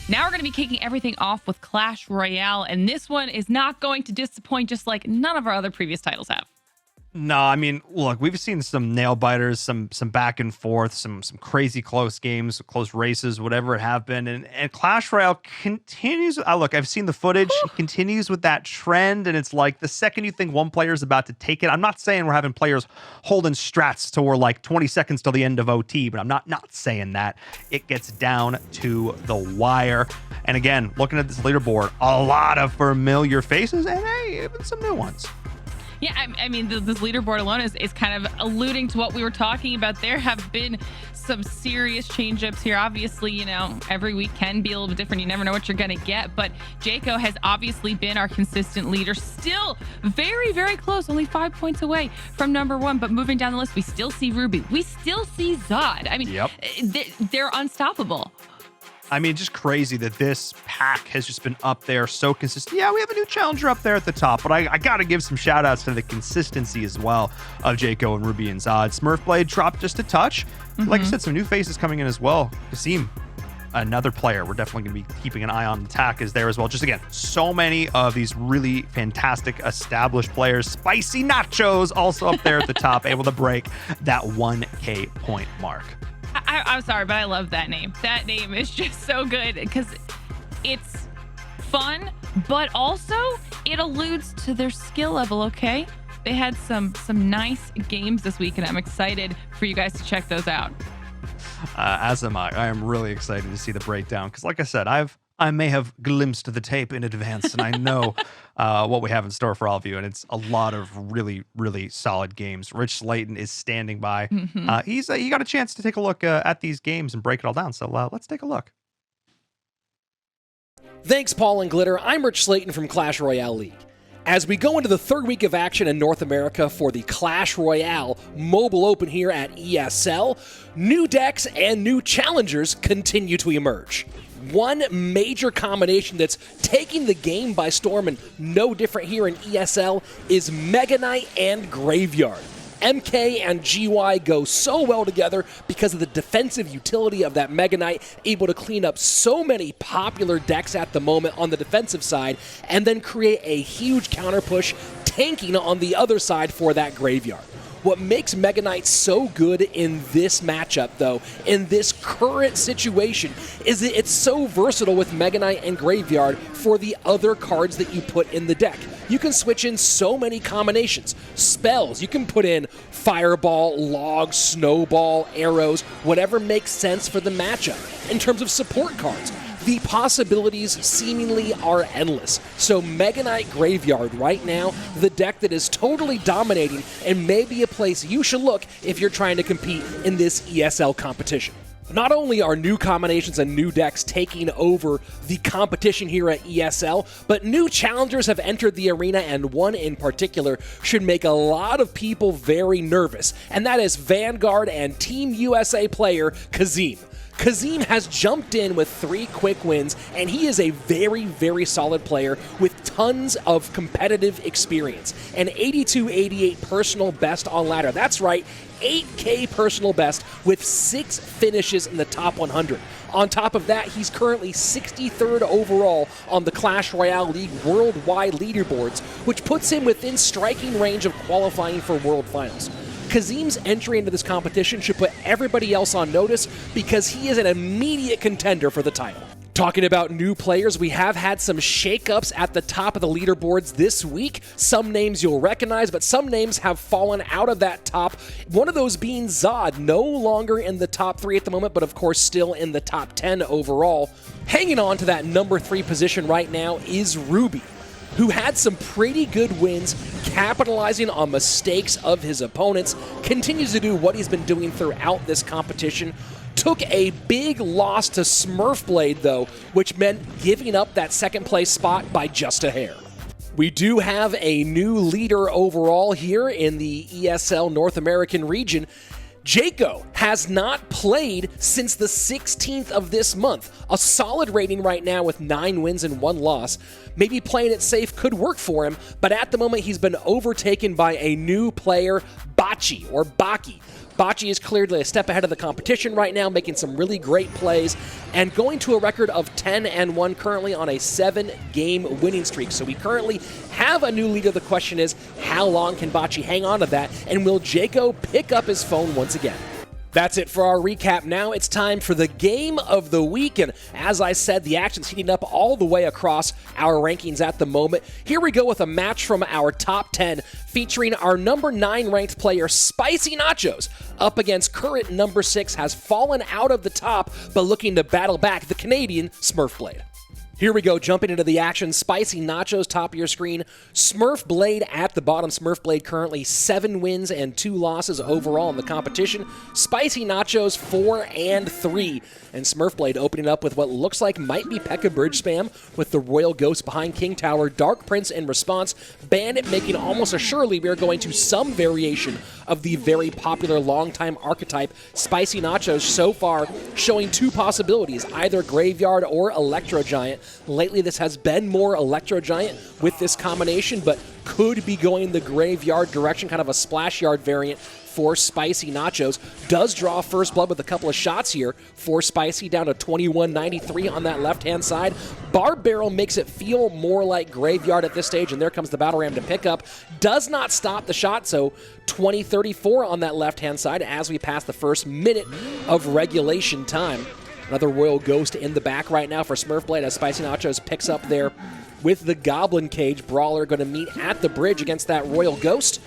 Now we're going to be kicking everything off with Clash Royale, and this one is not going to disappoint, just like none of our other previous titles have. No, I mean, look, we've seen some nail biters, some back and forth, some crazy close games, close races, whatever it have been, and Clash Royale continues. Look, I've seen the footage. It continues with that trend, and it's like the second you think one player is about to take it. I'm not saying we're having players holding strats till we're like 20 seconds till the end of OT, but I'm not saying that. It gets down to the wire, and again, looking at this leaderboard, a lot of familiar faces, and hey, even some new ones. Yeah, I mean, this leaderboard alone is kind of alluding to what we were talking about. There have been some serious change-ups here. Obviously, you know, every week can be a little bit different. You never know what you're going to get. But Jaco has obviously been our consistent leader. Still very, very close. Only 5 points away from number one. But moving down the list, we still see Ruby. We still see Zod. I mean, they're unstoppable. I mean, just crazy that this pack has just been up there so consistent. Yeah, we have a new challenger up there at the top, but I got to give some shout outs to the consistency as well of Jaco and Ruby and Zod. Smurfblade dropped just a touch. Like I said, some new faces coming in as well. Kasim, another player we're definitely going to be keeping an eye on. The attack is there as well. Just again, so many of these really fantastic established players. Spicy Nachos also up there at the top, able to break that 1K point mark. I'm sorry, but I love that name. That name is just so good because it's fun, but also it alludes to their skill level, okay? They had some nice games this week, and I'm excited for you guys to check those out. As am I. I am really excited to see the breakdown because, like I said, I may have glimpsed the tape in advance, and I know what we have in store for all of you, and it's a lot of really, really solid games. Rich Slayton is standing by. He got a chance to take a look at these games and break it all down, so let's take a look. Thanks, Paul and Glitter. I'm Rich Slayton from Clash Royale League. As we go into the third week of action in North America for the Clash Royale Mobile Open here at ESL, new decks and new challengers continue to emerge. One major combination that's taking the game by storm and no different here in ESL is Mega Knight and Graveyard. MK and GY go so well together because of the defensive utility of that Mega Knight, able to clean up so many popular decks at the moment on the defensive side, and then create a huge counter push, tanking on the other side for that Graveyard. What makes Mega Knight so good in this matchup, though, in this current situation, is that it's so versatile with Mega Knight and Graveyard for the other cards that you put in the deck. You can switch in so many combinations. Spells, you can put in Fireball, Log, Snowball, Arrows, whatever makes sense for the matchup. In terms of support cards, the possibilities seemingly are endless. So Mega Knight Graveyard right now, the deck that is totally dominating and maybe a place you should look if you're trying to compete in this ESL competition. Not only are new combinations and new decks taking over the competition here at ESL, but new challengers have entered the arena, and one in particular should make a lot of people very nervous, and that is Vanguard and Team USA player Kazim. Kazim has jumped in with 3 quick wins, and he is a very, very solid player with tons of competitive experience. An 82-88 personal best on ladder. That's right, 8K personal best with 6 finishes in the top 100. On top of that, he's currently 63rd overall on the Clash Royale League worldwide leaderboards, which puts him within striking range of qualifying for World Finals. Kazim's entry into this competition should put everybody else on notice because he is an immediate contender for the title. Talking about new players, we have had some shakeups at the top of the leaderboards this week. Some names you'll recognize, but some names have fallen out of that top. One of those being Zod, no longer in the top 3 at the moment, but of course still in the top 10 overall. Hanging on to that number 3 position right now is Ruby, who had some pretty good wins, capitalizing on mistakes of his opponents, continues to do what he's been doing throughout this competition. Took a big loss to Smurfblade, though, which meant giving up that second place spot by just a hair. We do have a new leader overall here in the ESL North American region. Jaco has not played since the 16th of this month. A solid rating right now with 9 wins and 1 loss. Maybe playing it safe could work for him, but at the moment he's been overtaken by a new player, Baki. Bocce is clearly a step ahead of the competition right now, making some really great plays, and going to a record of 10-1 currently on a 7-game winning streak. So we currently have a new leader. The question is, how long can Bocce hang on to that, and will Jaco pick up his phone once again? That's it for our recap. Now it's time for the game of the week, and as I said, the action's heating up all the way across our rankings at the moment. Here we go with a match from our top 10 featuring our number 9 ranked player, Spicy Nachos, up against current number 6, has fallen out of the top, but looking to battle back, the Canadian Smurfblade. Here we go, jumping into the action. Spicy Nachos, top of your screen. Smurfblade at the bottom. Smurfblade currently 7 wins and 2 losses overall in the competition. Spicy Nachos 4-3. And Smurfblade opening up with what looks like might be P.E.K.K.A. bridge spam with the Royal Ghost behind King Tower. Dark Prince in response. Bandit making almost assuredly we are going to some variation of the very popular long-time archetype. Spicy Nachos so far showing 2 possibilities, either Graveyard or Electro Giant. Lately, this has been more Electro Giant with this combination, but could be going the Graveyard direction, kind of a Splash Yard variant for Spicy Nachos. Does draw first blood with a couple of shots here for Spicy, down to 21.93 on that left-hand side. Barb Barrel makes it feel more like Graveyard at this stage, and there comes the Battle Ram to pick up. Does not stop the shot, so 20.34 on that left-hand side as we pass the first minute of regulation time. Another Royal Ghost in the back right now for Smurfblade as Spicy Nachos picks up there with the Goblin Cage. Brawler going to meet at the bridge against that Royal Ghost.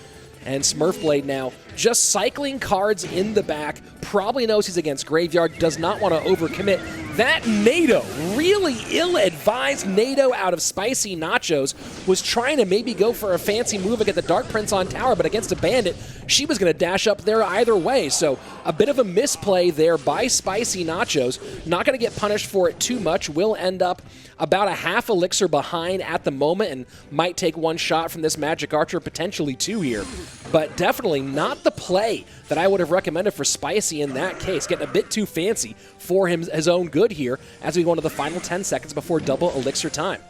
And Smurfblade now just cycling cards in the back. Probably knows he's against Graveyard. Does not want to overcommit. That NATO, really ill-advised NATO out of Spicy Nachos, was trying to maybe go for a fancy move and get the Dark Prince on tower, but against a Bandit, she was going to dash up there either way. So a bit of a misplay there by Spicy Nachos. Not going to get punished for it too much. Will end up about a half elixir behind at the moment and might take 1 shot from this Magic Archer, potentially 2 here. But definitely not the play that I would have recommended for Spicy in that case. Getting a bit too fancy for his own good here as we go into the final 10 seconds before double elixir time.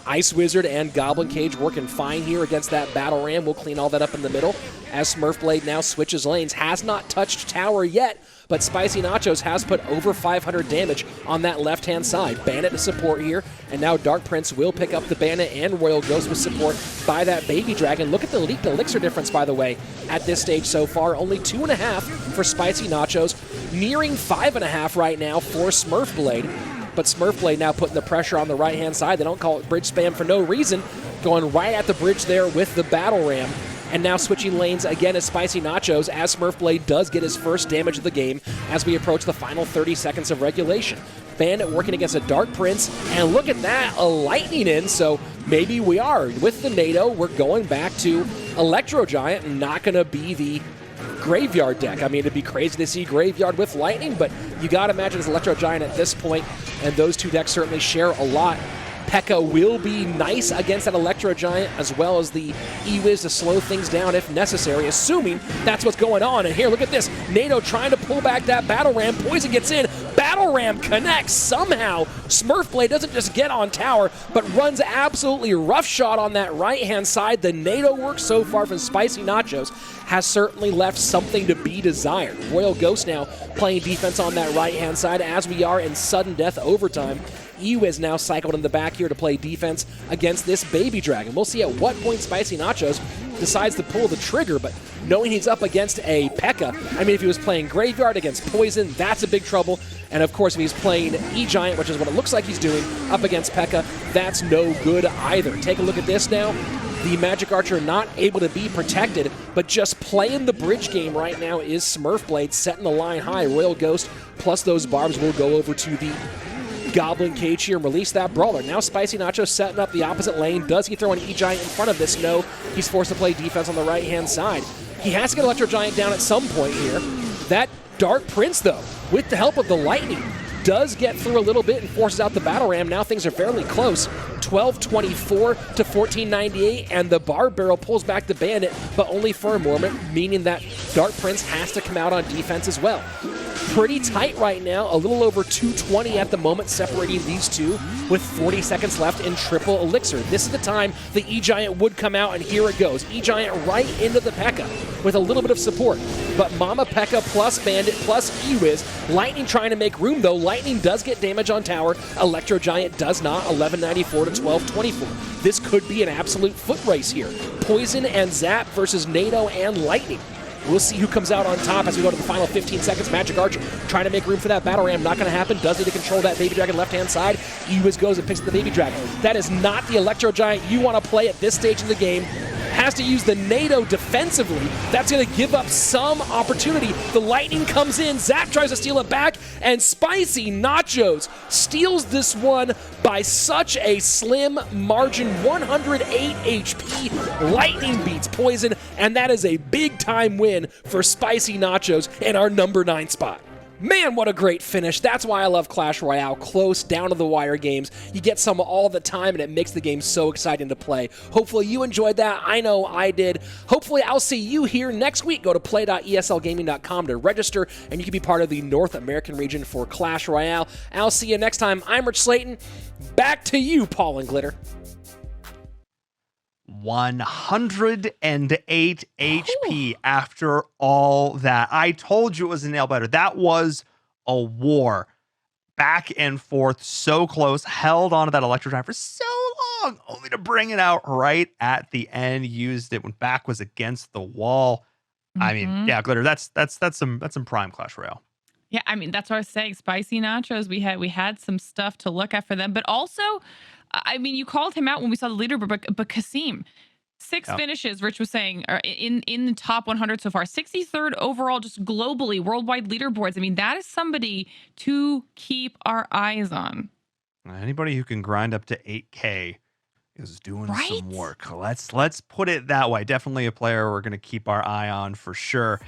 Ice Wizard and Goblin Cage working fine here against that Battle Ram. We'll clean all that up in the middle as Smurfblade now switches lanes. Has not touched tower yet, but Spicy Nachos has put over 500 damage on that left-hand side. Bandit to support here, and now Dark Prince will pick up the Bandit and Royal Ghost with support by that Baby Dragon. Look at the leaked elixir difference, by the way, at this stage so far. Only 2.5 for Spicy Nachos, nearing 5.5 right now for Smurfblade. But Smurfblade now putting the pressure on the right-hand side. They don't call it bridge spam for no reason. Going right at the bridge there with the Battle Ram. And now switching lanes again as Spicy Nachos as Smurfblade does get his first damage of the game as we approach the final 30 seconds of regulation. Bandit working against a Dark Prince, and look at that, a Lightning in, so maybe we are. With the NATO, we're going back to Electro Giant and not going to be the Graveyard deck. I mean, it'd be crazy to see Graveyard with Lightning, but you got to imagine it's Electro Giant at this point, and those 2 decks certainly share a lot. P.E.K.K.A. will be nice against that Electro Giant, as well as the E-Wiz to slow things down if necessary, assuming that's what's going on. And here, look at this. NATO trying to pull back that Battle Ram. Poison gets in. Battle Ram connects somehow. Smurfblade doesn't just get on tower, but runs absolutely roughshod on that right-hand side. The NATO work so far from Spicy Nachos has certainly left something to be desired. Royal Ghost now playing defense on that right-hand side as we are in sudden death overtime. E-Wiz now cycled in the back here to play defense against this Baby Dragon. We'll see at what point Spicy Nachos decides to pull the trigger, but knowing he's up against a P.E.K.K.A., I mean, if he was playing Graveyard against Poison, that's a big trouble. And of course, if he's playing E-Giant, which is what it looks like he's doing, up against P.E.K.K.A., that's no good either. Take a look at this now. The Magic Archer not able to be protected, but just playing the bridge game right now is Smurfblade, setting the line high. Royal Ghost plus those barbs will go over to the Goblin Cage here and release that Brawler. Now Spicy Nacho setting up the opposite lane. Does he throw an E-Giant in front of this? No. He's forced to play defense on the right-hand side. He has to get Electro Giant down at some point here. That Dark Prince, though, with the help of the Lightning, does get through a little bit and forces out the Battle Ram. Now things are fairly close. 12-24 to 14.98, and the Barb Barrel pulls back the Bandit, but only for a moment, meaning that Dark Prince has to come out on defense as well. pretty tight right now, a little over 220 at the moment, separating these two with 40 seconds left in triple elixir. This is the time the E-Giant would come out, and here it goes. E-Giant right into the P.E.K.K.A. with a little bit of support, but Mama P.E.K.K.A. plus Bandit plus E-Wiz. Lightning trying to make room, though. Lightning does get damage on tower. Electro Giant does not, 1194 to 1224. This could be an absolute foot race here. Poison and Zap versus NATO and Lightning. We'll see who comes out on top as we go to the final 15 seconds. Magic Archer trying to make room for that battle ram. Not going to happen. Does need to control that Baby Dragon left-hand side. E-Wiz goes and picks up the Baby Dragon. That is not the Electro Giant you want to play at this stage of the game. Has to use the NATO defensively. That's going to give up some opportunity. The Lightning comes in. Zap tries to steal it back, and Spicy Nachos steals this one by such a slim margin. 108 HP. Lightning beats Poison, and that is a big-time win for Spicy Nachos in our number 9 spot. Man, what a great finish. That's why I love Clash Royale. Close, down-to-the-wire games. You get some all the time, and it makes the game so exciting to play. Hopefully you enjoyed that. I know I did. Hopefully I'll see you here next week. Go to play.eslgaming.com to register, and you can be part of the North American region for Clash Royale. I'll see you next time. I'm Rich Slayton. Back to you, Paul and Glitter. 108 HP after all that. I told you it was a nail biter. That was a war. Back and forth, so close. Held onto that Electro Giant for so long, only to bring it out right at the end. Used it when back was against the wall. I mean, yeah, Glitter, that's some prime Clash Royale. Yeah, I mean, that's what I was saying. Spicy Nachos, we had some stuff to look at for them, but also, I mean, you called him out when we saw the leaderboard, but Kasim, 6 finishes, Rich was saying, are in the top 100 so far. 63rd overall, just globally, worldwide leaderboards. I mean, that is somebody to keep our eyes on. Anybody who can grind up to 8K is doing some work. Let's put it that way. Definitely a player we're going to keep our eye on for sure.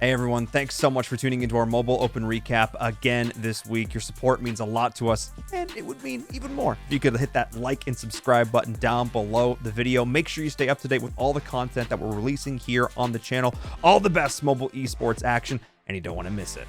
Hey everyone, thanks so much for tuning into our Mobile Open Recap again this week. Your support means a lot to us, and it would mean even more if you could hit that like and subscribe button down below the video. Make sure you stay up to date with all the content that we're releasing here on the channel. All the best mobile esports action, and you don't want to miss it.